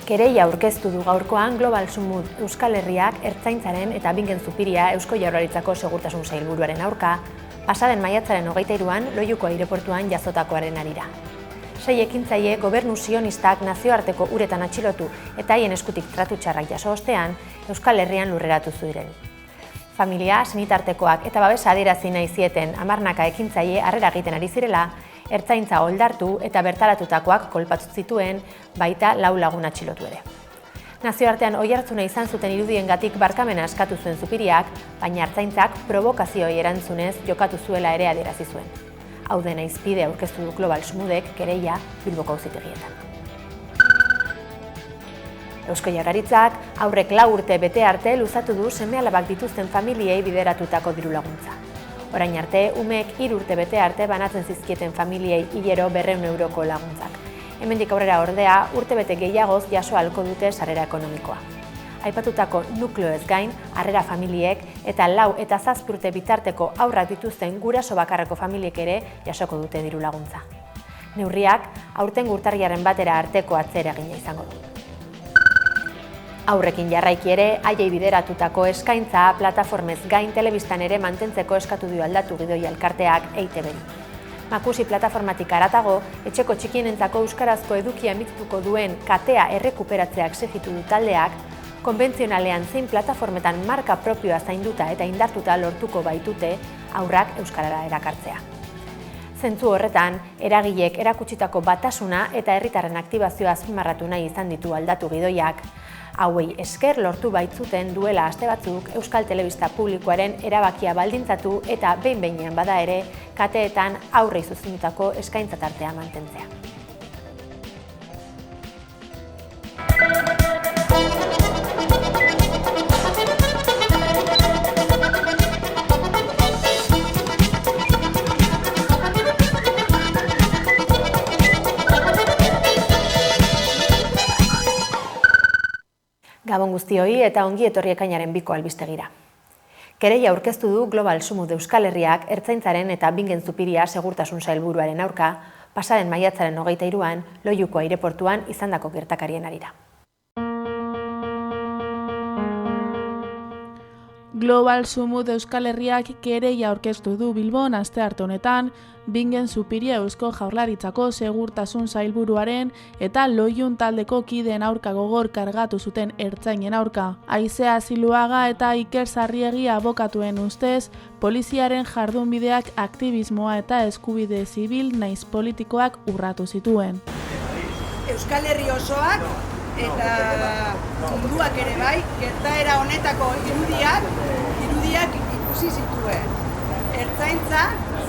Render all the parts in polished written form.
Kereia aurkeztu du gaurkoan Global Sumut Euskal Herriak Ertzaintzaren eta Bingen Zupiria Eusko Jaurlaritzako Segurtasun Sailburuaren aurka, pasaden maiatzaren 23an Loiuko aireportuan jazotakoaren harira. 6 ekintzaile gobernu sionistak nazioarteko uretan atxilotu eta haien eskutik tratu txarrak jaso ostean, Euskal Herrian lurreratu ziren. Familia, senitartekoak eta babesa adierazi nahi zieten 10 ekintzaile harrera egiten ari zirela, Ertzaintza oldartu eta bertaratutakoak kolpatu zituen, baita 4 lagun atxilotu ere. Nazioartean oihartzuna izan zuten irudiengatik barkamena eskatu zuen Zupiriak, baina Ertzaintzak probokazioi erantzunez jokatu zuela ere adierazi zuen. Hau dena izpide aurkeztu du Global Sumudek kereia Bilboko auzitegietan. Eusko Jaurlaritzak aurrek 4 urte bete arte luzatu du seme-alabak dituzten familiei bideratutako diru laguntza. Orain arte, umeek 3 urte bete arte banatzen zizkieten familiei hilero 200 euroko laguntzak. Hemendik aurrera ordea, urte bete gehiagoz jaso ahalko dute sarrera ekonomikoa. Aipatutako nukleoez gain, harrera familiek eta 4 eta 7 urte bitarteko haurrak dituzten guraso bakarreko familiek ere jasoko dute diru laguntza. Neurriak, aurten urtarrilaren batera arteko atzeragina izango du. Aurrekin jarraiki ere, haiei bideratutako eskaintza plataformez gain telebistan ere mantentzeko eskatu dio aldatu Gidoia elkarteak EITB-ri. Makusi plataformatik haratago, etxeko txikienentzako euskarazko edukia emituko duen katea errekuperatzea exijitu du taldeak, konbentzionalean zein plataformetan marka propioa zainduta eta indartuta lortuko baitute aurrak euskarara erakartzea. Zentzu horretan, eragileek erakutsitako batasuna eta herritarren aktibazioa azpimarratu nahi izan ditu aldatu Gidoiak, hauei esker lortu baitzuten duela aste batzuk Euskal Telebista Publikoaren erabakia baldintzatu eta behin-behinean bada ere kateetan aurrei zuzendutako eskaintza tartea mantentzea. Gabon guztioi eta ongi etorri ekainaren 2 albistegira. Kereia aurkeztu du Global Sumut Euskal Herriak Ertzaintzaren eta Bingen Zupiria Segurtasun Sailburuaren aurka, pasaden maiatzaren 23an Loiuko aireportuan izandako gertakarien harira. Global Sumut Euskal Herriak kereia aurkeztu du Bilbon astearte honetan, Bingen Zupiria Eusko Jaurlaritzako Segurtasun Sailburuaren eta Loiun taldeko kideen aurka gogor kargatu zuten ertzainen aurka. Aizea Ziluaga eta Iker Sarriegi abokatuen ustez, poliziaren jardunbideak aktivismoa eta eskubide zibil naiz politikoak urratu zituen. Euskal Herri osoak eta munduak ere bai, gertaera honetako irudiak ikusi zituen. Ertzaintza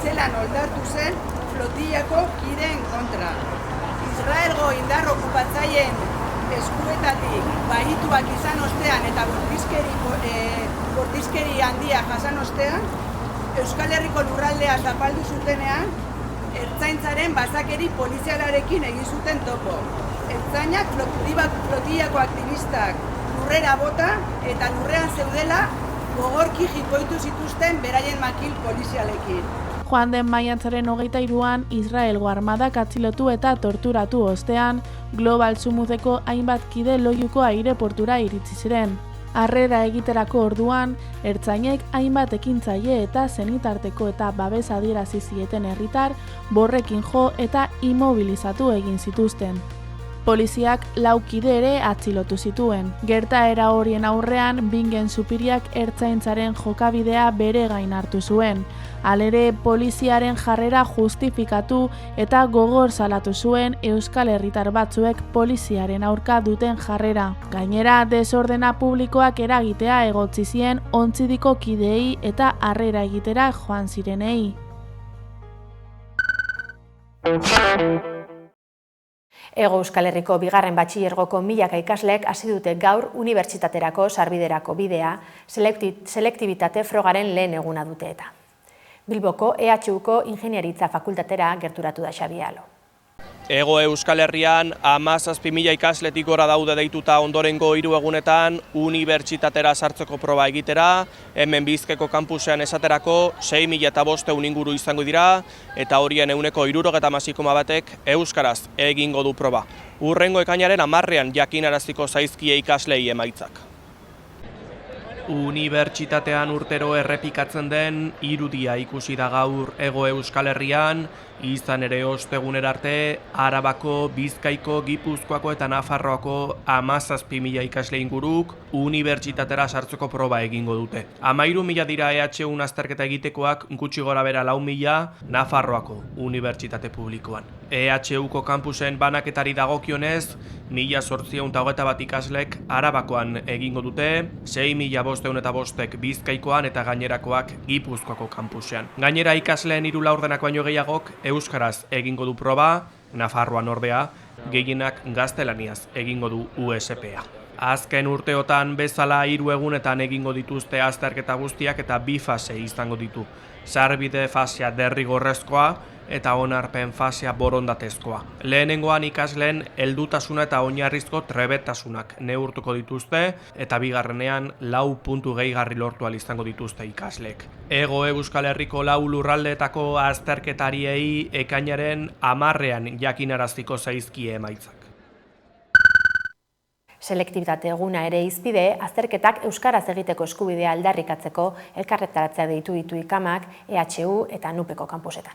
zelan oldartu zen flotillako kideen kontra. Israelgo indar okupatzaileen eskuetatik bahituak izan ostean eta bortizkeri handia jasan ostean, Euskal Herriko lurraldea zapaldu zutenean, Ertzaintzaren basakeri polizialarekin egin zuten topo. Ertzainak flotillako aktivistak lurrera bota eta lurrean zeudela gogorki jipoitu zituzten beraien makil polizialekin. Joan den maiatzaren 23an Israelgo armadak atxilotu eta torturatu ostean, Global Sumuteko hainbat kide Loiuko aireportura iritsi ziren. Harrera egiterako orduan, ertzainek hainbat ekintzaile eta senitarteko eta babes adierazi zieten herritar borrekin jo eta immobilizatu egin zituzten. Poliziak 4 kide ere atxilotu zituen. Gertaera horien aurrean, Bingen Zupiriak Ertzaintzaren jokabidea bere gain hartu zuen. Halere, poliziaren jarrera justifikatu eta gogor salatu zuen euskal herritar batzuek poliziaren aurka duten jarrera. Gainera, desordena publikoak eragitea egotzi zien ontzidiko kideei eta harrera egitera joan zirenei. Hego Euskal Herriko 2. batxilergoko milaka ikaslek hasi dute gaur unibertsitaterako sarbiderako bidea, selektibitate frogaren lehen eguna dute eta. Bilboko EHUko Ingeniaritza Fakultatera gerturatu da Xabi Alo. Hego Euskal Herrian 17.000 ikasletik gora daude deituta ondorengo 3 egunetan unibertsitatera sartzeko proba egitera, hemen Bizkaiko kampusean esaterako 6.500 inguru izango dira, eta horien 76,1%ek euskaraz egingo du proba. Hurrengo ekainaren 10ean jakinaraziko zaizkie ikaslei emaitzak. Unibertsitatean urtero errepikatzen den irudia ikusi da gaur Hego Euskal Herrian, izan ere ostegunera arte Arabako, Bizkaiko, Gipuzkoako eta Nafarroako 17.000 ikasle inguruk unibertsitatera sartzeko proba egingo dute. 13.000 dira EHU azterketa egitekoak, gutxi gora bera 4.000 Nafarroako unibertsitate publikoan. EHUko kampusen banaketari dagokionez, 1.821 ikaslek Arabakoan egingo dute, 6.505 Bizkaikoan eta gainerakoak Gipuzkoako kampusean. Gainera ikasleen 3 laurdenak baino gehiagok euskaraz egingo du proba, Nafarroan ordea, gehienak gaztelaniaz egingo du USPA. Azken urteotan bezala 3 egunetan egingo dituzte azterketa guztiak eta 2 fase izango ditu. Sarbide fasea derrigorrezkoa eta onarpen fasea borondatezkoa. Lehenengoan ikasleen heldutasuna eta oinarrizko trebetasunak neurtuko dituzte eta bigarrenean 4 puntu gehigarri lortu ahal izango dituzte ikasleek. Hego Euskal Herriko 4 lurraldeetako azterketariei ekainaren 10ean jakinaraziko zaizkie emaitzak. Selektibitate eguna ere izpide, azterketak euskaraz egiteko eskubidea aldarrikatzeko elkarretaratzea deitu ditu ikamak, EHU eta NUPeko kampusetan.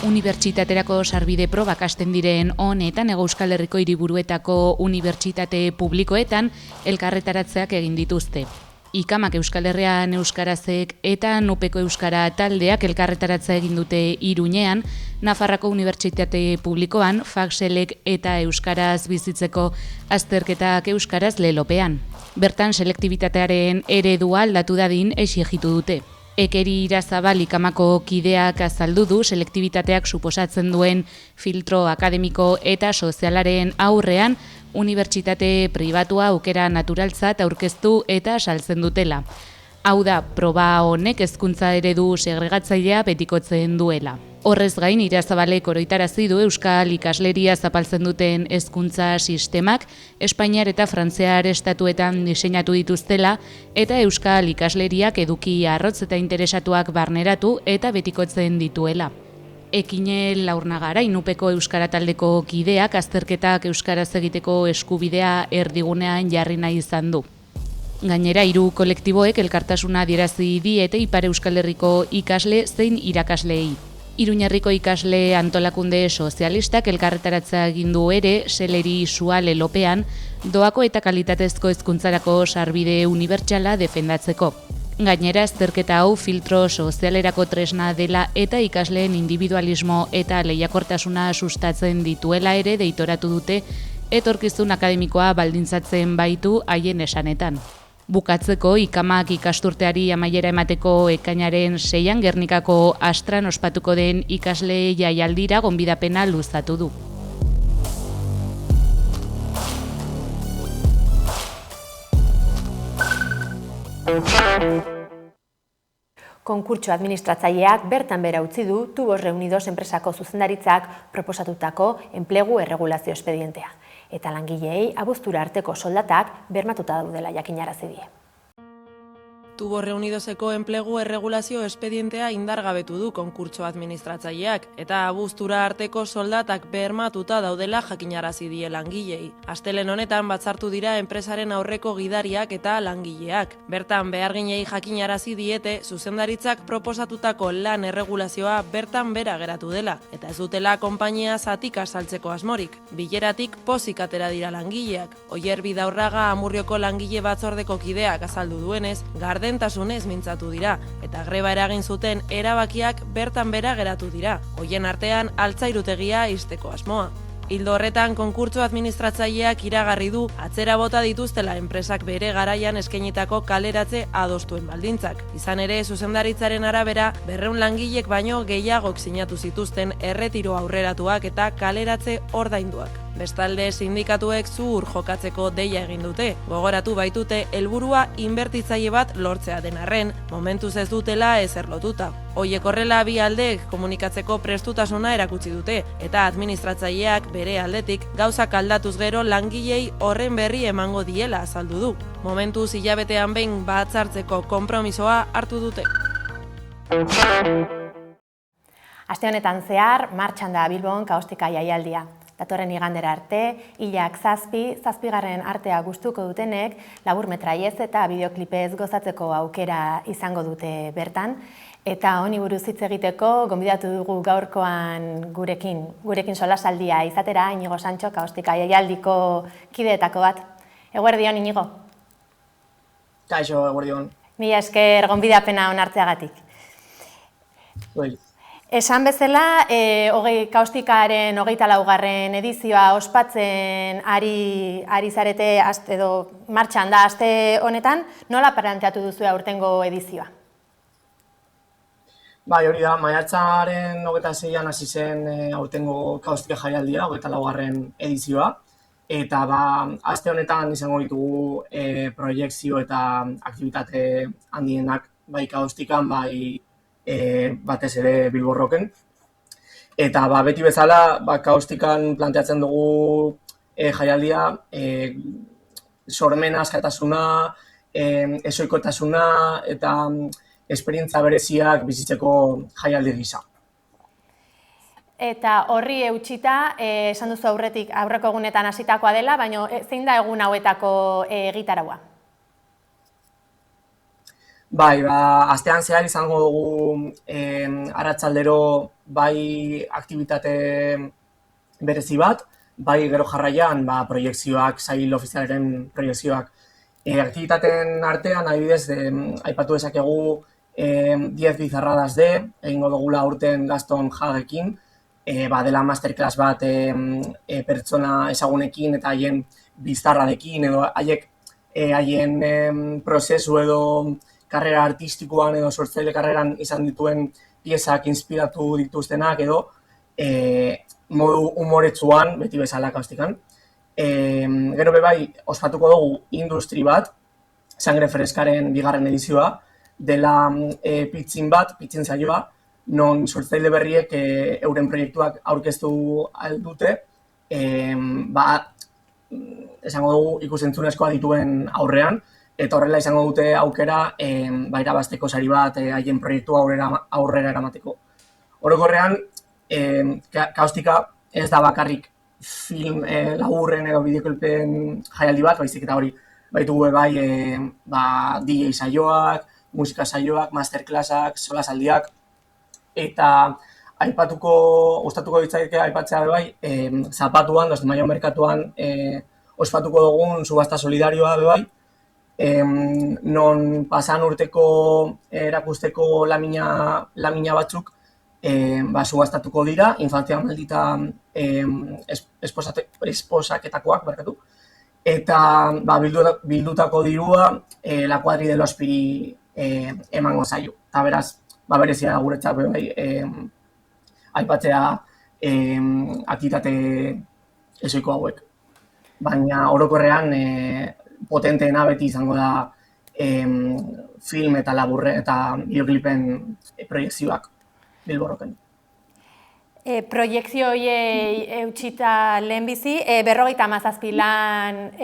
Unibertsitaterako sarbide probak hasten diren honetan Hego Euskal Herriko hiriburuetako unibertsitate publikoetan elkarretaratzeak egin dituzte. Ikamak Euskal Herrian euskarazek eta NUPeko euskara taldeak elkarretaratzea egin dute Iruñean, Nafarrako Unibertsitate Publikoan, Fakselek eta euskaraz bizitzeko azterketak euskaraz Lelopean. Bertan selektibitatearen eredua aldatu dadin exigitu dute. Ekeri Irazabal Ikamako kideak azaldu du selektibitateak suposatzen duen filtro akademiko eta sozialaren aurrean unibertsitate pribatua aukera naturaltzat aurkeztu eta saltzen dutela. Hau da, proba honek hezkuntza eredu segregatzailea betikotzen duela. Horrez gain, Irazabalek oroitarazi du euskal ikasleria zapaltzen duten hezkuntza sistemak Espainiar eta Frantziar estatuetan diseinatu dituztela eta euskal ikasleriak eduki arrotz eta interesatuak barneratu eta betikotzen dituela. Ekine Laurnagara, NUPeko euskara taldeko kideak azterketak euskaraz egiteko eskubidea erdigunean jarri nahi izan du. Gainera, 3 kolektiboek elkartasuna adierazi diete Ipar Euskal Herriko ikasle zein irakasleei. Iruñerriko ikasle antolakunde sozialistak elkarretaratzea egin du ere Seleri Sua Lelopean doako eta kalitatezko hezkuntzarako sarbide unibertsala defendatzeko. Gainera, azterketa hau filtro sozialerako tresna dela eta ikasleen individualismo eta lehiakortasuna sustatzen dituela ere deitoratu dute etorkizun akademikoa baldintzatzen baitu haien esanetan. Bukatzeko, Ikamak ikasturteari amaiera emateko ekainaren 6an Gernikako Astran ospatuko den ikasle jaialdira gonbidapena luzatu du. Konkurtso administratzaileak bertan bera utzi du Tubos Reunidos enpresako zuzendaritzak proposatutako enplegu erregulazio espedientea. Eta langileei abuztura arteko soldatak bermatuta daudela jakinarazi die. Tubos Reunidoseko enplegu erregulazio espedientea indargabetu du konkurtso administratzaileak eta abuztura arteko soldatak bermatuta daudela jakinarazi die langilei. Astelen honetan batzartu dira enpresaren aurreko gidariak eta langileak. Bertan beharginei jakinarazi diete zuzendaritzak proposatutako lan erregulazioa bertan bera geratu dela eta ez dutela konpainia zatika saltzeko asmorik. Bileratik pozik atera dira langileak. Oier Bidaurraga Amurrioko langile batzordeko kideak azaldu duenez, gardentasunez mintzatu dira eta greba eragin zuten erabakiak bertan bera geratu dira. Hoien artean altzairutegia ixteko asmoa. Ildo horretan, konkurtso administratzaileak iragarri du atzera bota dituztela enpresak bere garaian eskainitako kaleratze adostuen baldintzak. Izan ere, zuzendaritzaren arabera, 200 langilek baino gehiagok sinatu zituzten erretiro aurreratuak eta kaleratze ordainduak. Bestalde, sindikatuek zuhur jokatzeko deia egin dute. Gogoratu baitute helburua inbertitzaile bat lortzea den arren, momentuz ez dutela ezer lotuta. Hoiek horrela bi aldeek komunikatzeko prestutasuna erakutsi dute, eta administratzaileak bere aldetik gauzak aldatuz gero langilei horren berri emango diela azaldu du. Momentuz hilabetean behin batzartzeko konpromisoa hartu dute. Aste honetan zehar, martxan da Bilbon kaostika jaialdia. Datorren igandera arte, hilak zazpigarren artea gustuko dutenek, labur metraiez eta bideoklipez gozatzeko aukera izango dute bertan. Eta honi buruz hitz egiteko, gonbidatu dugu gaurkoan gurekin solasaldia izatera, Inigo Santxo, kaostika jaialdiko kideetako bat. Eguerdion, Inigo? Kaixo, eguerdion. Mila esker gonbidapena onartzeagatik. Bai. Esan bezala, kaustikaren 24. edizioa ospatzen ari zarete edo martxan da aste honetan, nola planteatu duzu aurtengo edizioa? Bai, hori da, maiatzaren 26an hasi zen aurtengo kaustika jaialdia, 24. edizioa, eta aste honetan izango ditugu proiekzio eta aktibitate handienak, bai kaustikan, bai batez ere Bilbo Rocken. Eta beti bezala, kaustikan planteatzen dugu jaialdia, sormena, askatasuna, ezoikotasuna eta esperientza bereziak bizitzeko jaialdi gisa. Eta horri eutxita, esan duzu aurreko egunetan hasitakoa dela, baina zein da egun hauetako egitaraua? Bai, astean zehar izango dugu arratsaldero bai aktibitate berezi bat, bai gero jarraian proiekzioak, sail ofizialaren proiekzioak. Aktivitateen artean, adibidez, aipatu dezakegu 10 bizarradas de, egingo dugula aurten Gaston Hagekin, dela masterclass bat pertsona ezagunekin eta haien bizarradekin, edo haien prozesu edo karrera artistikoan edo sortzaile karreran izan dituen piezak inspiratu dituztenak edo modu humoretsuan, beti bezala kaustikan. Gero bai, ospatuko dugu industri bat, Sangre Freskaren 2. edizioa, dela pitzin saioa, non sortzaile berriek euren proiektuak aurkeztu aldute, esango dugu ikusentzunezkoa dituen aurrean, eta horrela izango dute aukera irabazteko sari bat haien proiektua aurrera eramateko. Orokorrean, kaustika ez da bakarrik film laburren edo bideoklipen jaialdi bat, baizik eta hori baitugu DJ saioak, musika saioak, masterclassak, solasaldiak, eta gustatuko ditzaike aipatzea zapatuan, Maio merkatuan ospatuko dugun subasta solidarioa bai, non pasan urteko erakusteko lamina batzuk subastatuko dira, infantzia maldita esposaketakoak, eta bildutako dirua La Cuadri de l'Ospiri emango zaio. Eta beraz, berezia da guretzat aipatzea aktivitate ezoiko hauek. Baina orokorrean potenteena beti izango da film eta laburre eta bideoklipen proiekzioak Bilbo Rocken. Proiekzio horiei eutxita lehenbizi, 57 lan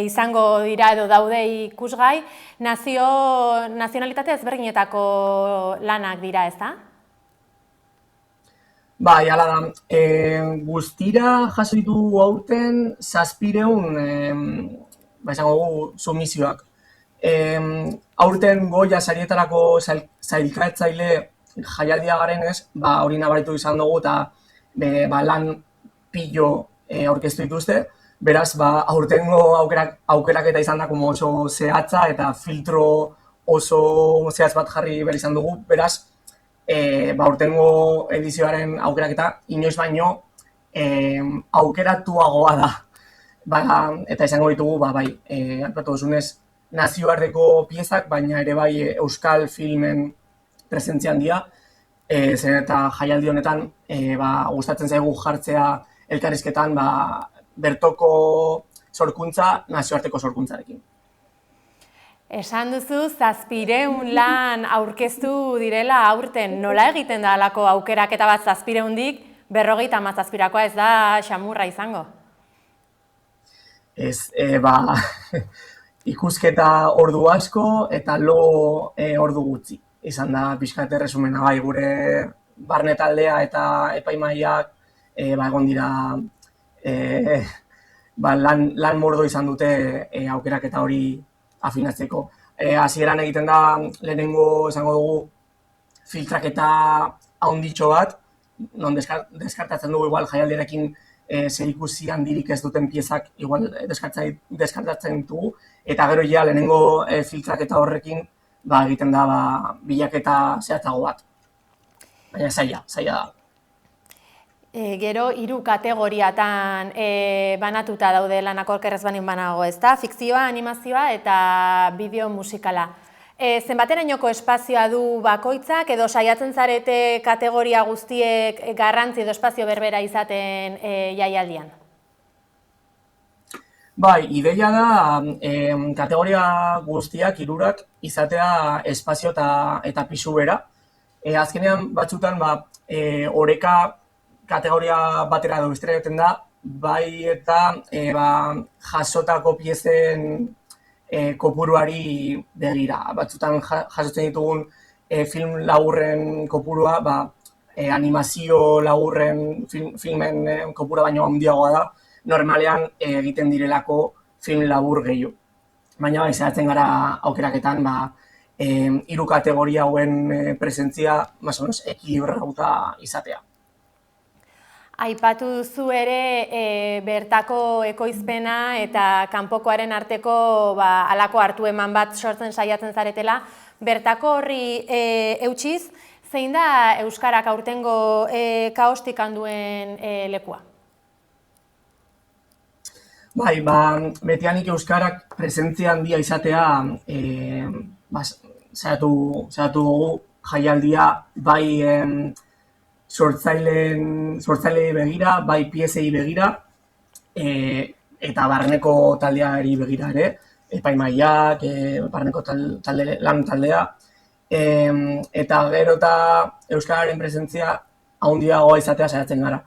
izango dira edo daude ikusgai, nazionalitate ezberdinetako lanak dira, ez da? Bai, hala da. Guztira jaso ditugu aurten 700 izango dugu sumizioak. Aurten Goya sarietarako sailkatzaile jaialdia garenez, hori nabaritu izan dugu eta lan pilo aurkeztu dituzte. Beraz, aurtengo aukeraketa izan da oso zehatza eta filtro oso zehatz bat jarri behar izan dugu. Beraz, aurtengo edizioaren aukeraketa inoiz baino aukeratuagoa da. Eta izango ditugu, aipatu duzunez, nazioarteko piezak, baina ere bai euskal filmen presentzian dira, zen eta jaialdi honetan gustatzen zaigu jartzea elkarrizketan bertoko sorkuntza nazioarteko sorkuntzarekin. Esan duzu, 700 lan aurkeztu direla aurten. Nola egiten da halako aukeraketa bat 700-dik, 57koa ez da xamurra izango? Ez, ikusketa ordu asko eta lo ordu gutxi. Izan da pixkat erresumena bai gure barne taldea eta epaimahaiak egon dira lan mordo izan dute aukeraketa hori afinatzeko. Hasieran egiten da lehenengo esango dugu filtraketa handitxo bat, non deskartatzen dugu igual jaialdiarekin zerikusi handirik ez duten piezak igual deskartatzen dugu, eta gero ja lehenengo filtraketa horrekin egiten da bilaketa zehatzago bat. Baina zaila da. Gero, 3 kategoriatan banatuta daude lanak okerrez banin banago, ezta? Fikzioa, animazioa eta bideo musikala. Zenbaterainoko espazioa du bakoitzak edo saiatzen zarete kategoria guztiek garrantzi edo espazio berbera izaten jaialdian? Bai, ideia da kategoria guztiak, 3 izatea espazio eta pisu bera. Azkenean batzutan oreka kategoria batera edo bestera egiten da, bai eta jasotako piezen kopuruari begira. Batzutan jasotzen ditugun film laburren kopurua, animazio laburren filmen kopurua baino handiagoa da, normalean egiten direlako film labur gehiago. Baina saiatzen gara aukeraketan 3 kategoria hauen presentzia más o menos ekilibratuta izatea. Aipatu duzu ere bertako ekoizpena eta kanpokoaren arteko halako hartu eman bat sortzen saiatzen zaretela. Bertako horri eutsiz, zein da euskarak aurtengo kaostik handuen lekua? Bai, betianik euskarak presentzia handia izatea saiatu dugu jaialdia bai sortzailei begira, bai piezei begira, eta barneko taldeari begira ere, epaimahaiak, barneko lan taldea, eta gero eta euskararen presentzia handiagoa izatea saiatzen gara.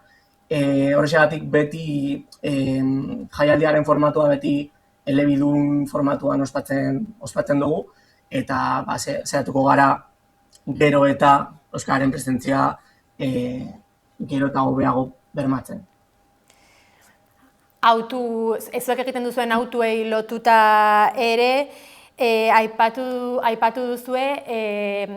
Horrexegatik beti jaialdiaren formatua beti elebidun formatuan ospatzen dugu, eta saiatuko gara gero eta euskararen presentzia gero eta hobeago bermatzen. Zuek egiten duzuen autuei lotuta ere, aipatu duzue,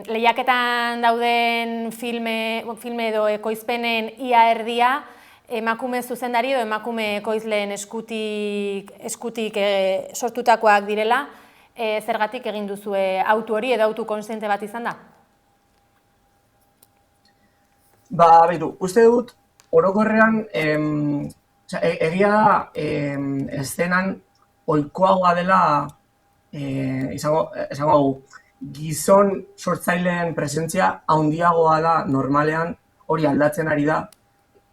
lehiaketan dauden filme edo ekoizpenen ia erdia, emakume zuzendari edo emakume ekoizleen eskutik sortutakoak direla, zergatik egin duzue autu hori edo autu konstiente bat izan da? Uste dut, orokorrean, egia da, eszenan ohikoagoa dela, izango dugu, gizon sortzaileen presentzia handiagoa da normalean, hori aldatzen ari da,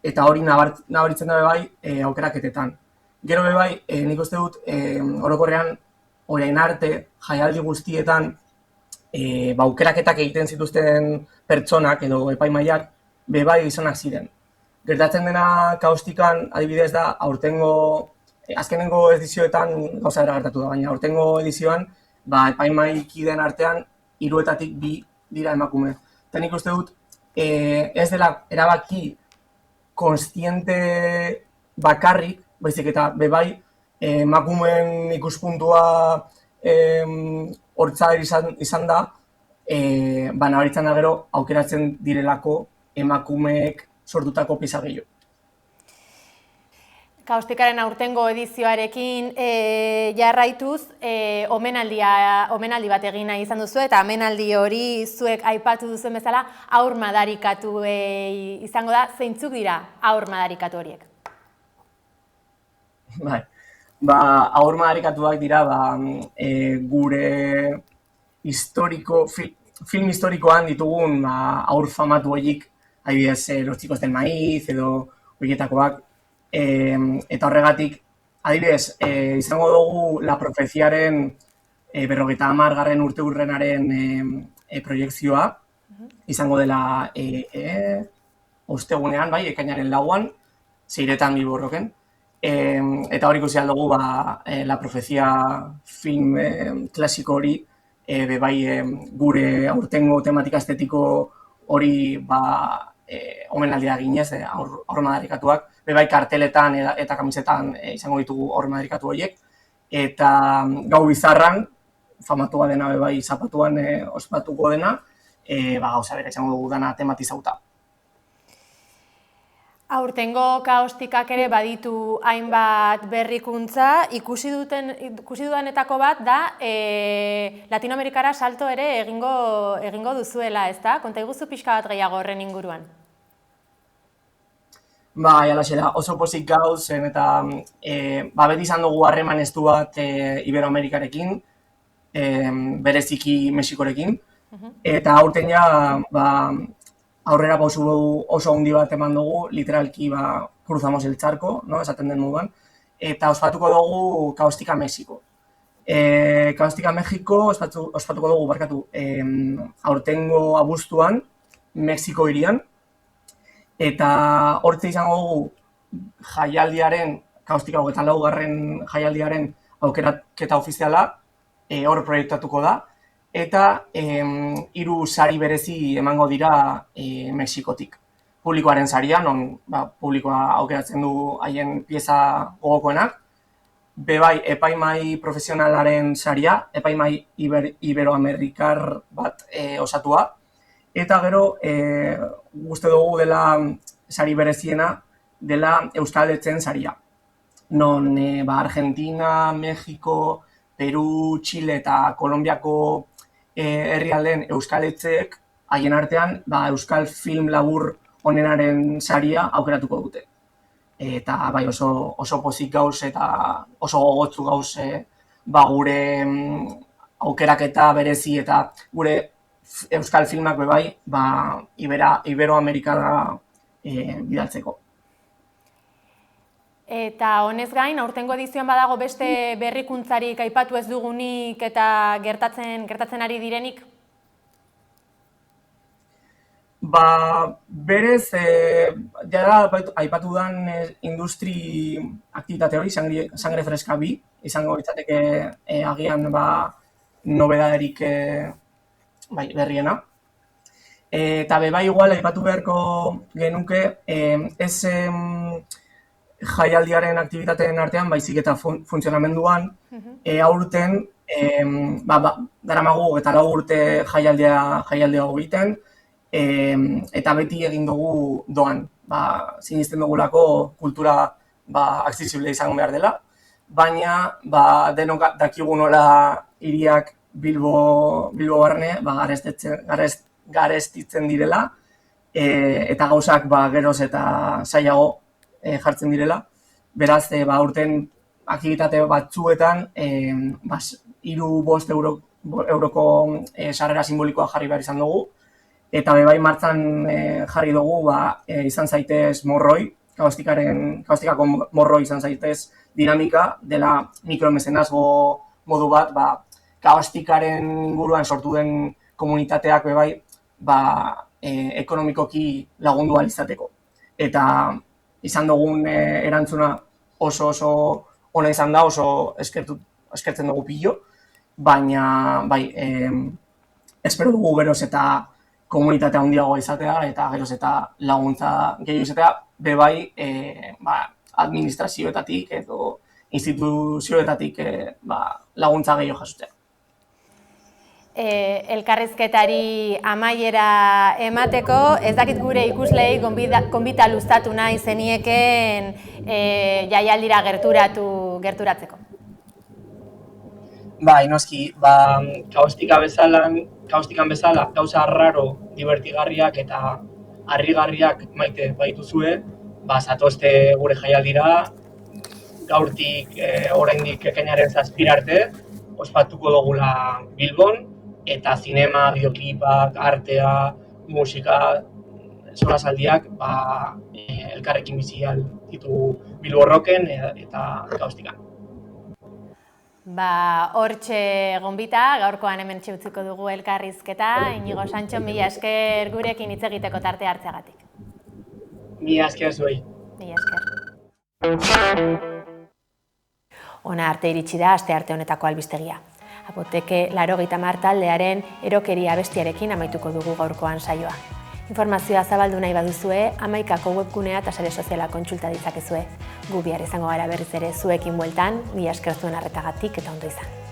eta hori nabaritzen da bai aukeraketetan. Gero bai, nik uste dut, orokorrean, orain arte, jaialdi guztietan, aukeraketak egiten zituzten pertsonak edo epaimahaiak, bai gizonak ziren. Gertatzen dena kaustikan adibidez da, azkenengo edizioetan gauza bera gertatu da, baina aurtengo edizioan, epaimahaikideen artean 3etatik 2 dira emakume. Eta nik uste dut, ez dela erabaki konstiente bakarrik, baizik eta bai emakumeen ikuspuntua hortzader izan da, nabaritzen da gero aukeratzen direlako emakumeek sortutako pieza gehiago. Kaustikaren aurtengo edizioarekin jarraituz, omenaldi bat egin nahi izan duzu, eta omenaldi hori zuek aipatu duzuen bezala haur madarikatu izango da, zeintzuk dira haur madarikatu horiek? Bai, haur madarikatuak dira gure film historikoan ditugun haur famatu horiek, adibidez, Los chicos del maíz edo horietakoak, eta horregatik, adibidez, izango dugu La Profeziaren 50. urte urrenaren proiekzioa, izango dela ostegunean, bai, ekainaren 4an, 6etan Bilborroken. Eta hor ikusi aldugu La Profezia film klasiko hori, bai gure aurtengo tematika estetiko hori omenaldia ginez, aurmadarikatuak, bai karteletan eta kamisetan izango ditugu aurmadarikatu horiek, eta Gau Bizarran, famatua dena bai zapatuan ospatuko dena, gauza bera izango dugu dana tematizauta. Aurtengo kaostikak ere baditu hainbat berrikuntza, ikusi dudanetako bat da Latinoamerikara salto ere egingo duzuela, ezta? Konta iguzu pixka bat gehiago horren inguruan. Alaxe da, oso pozik gauz, eta beti izan dugu harreman estu bat Iberoamerikarekin, bereziki Mexikorekin, eta aurten ja, aurrera pausu oso handi bat eman dugu, literalki cruzamos el charco, esaten den moduan, eta ospatuko dugu Kaostika Mexiko. Kaostika Mexiko ospatuko dugu, aurtengo abuztuan, Mexiko hirian, eta hortze izango dugu jaialdiaren, Kaostika 24. jaialdiaren aukeraketa ofiziala, hor proiektatuko da, eta 3 sari berezi emango dira Mexikotik. Publikoaren saria, non publikoa aukeratzen du haien pieza gogokoenak, bebai epaimai profesionalaren saria, epaimai iberoamerikar bat osatua, eta gero uste dugu dela sari bereziena dela Euskaldetzen saria. Non Argentina, Mexiko, Peru, Chile eta Kolonbiako herrialdeen euskaletzeek haien artean euskal film labur onenaren saria aukeratuko dute. Eta oso pozik gauz eta oso gogotzu gauz gure aukeraketa berezi eta gure euskal filmak Iberoamerikara bidaltzeko. Eta honez gain, aurtengo edizioan badago beste berrikuntzarik aipatu ez dugunik eta gertatzen ari direnik? Berez, jara aipatu den industri aktivitate hori, sangre freska 2, izango litzateke agian nobedaderik berriena. Eta igual aipatu beharko genuke, ez jaialdiaren aktibitateen artean, baizik eta funtzionamenduan, aurten, daramagu 24 urte jaialdea egiten, eta beti egin dugu doan. Sinisten dugulako kultura accesible izango behar dela, baina denok dakigu nola hiriak Bilbo barne garestitzen direla, eta gauzak geroz eta zailago jartzen direla. Beraz, aurten aktibitate batzuetan 3-5 euroko sarrera simbolikoa jarri behar izan dugu, eta bebai martzan jarri dugu izan zaitez morroi, kaostikako morroi izan zaitez dinamika, dela mikromezenazgo modu bat, kaostikaren inguruan sortu den komunitateak bebai ekonomikoki lagundu ahal izateko. Eta izan dugun erantzuna oso ona izan da, oso eskertzen dugu pilo, baina espero dugu geroz eta komunitatea handiagoa izatea eta geroz eta laguntza gehiago izatea, bebai administrazioetatik edo instituzioetatik laguntza gehiago jasotzea. Elkarrizketari amaiera emateko, ez dakit gure ikuslei gonbita luztatu nahi zenieken jaialdira gerturatzeko. Noski, kaostikan bezala, gauza arraro, divertigarriak eta harrigarriak maite baituzue, zatozte gure jaialdira, gaurtik oraindik ekainaren 7 arte, ospatuko dugula Bilbon, eta zinema, bideoklipak, artea, musika, solasaldiak elkarrekin bizi ditu Bilbo Rocken eta Kaustikan. Hortxe gonbita, gaurkoan hemen utziko dugu elkarrizketa. Inigo Santxo, mila esker gurekin hitz egiteko tarte hartzeagatik. Mila esker zuei. Mila esker. Ona arte iritsi da astearte honetako albistegia. Apoteke 80 taldearen erokeria abestiarekin amaituko dugu gaurkoan saioa. Informazioa zabaldu nahi baduzue, 11ko webgunea eta sare soziala kontsulta ditzakezue. Gu bihar izango gara berriz ere zuekin bueltan, mila esker zuen arretagatik eta ondo izan.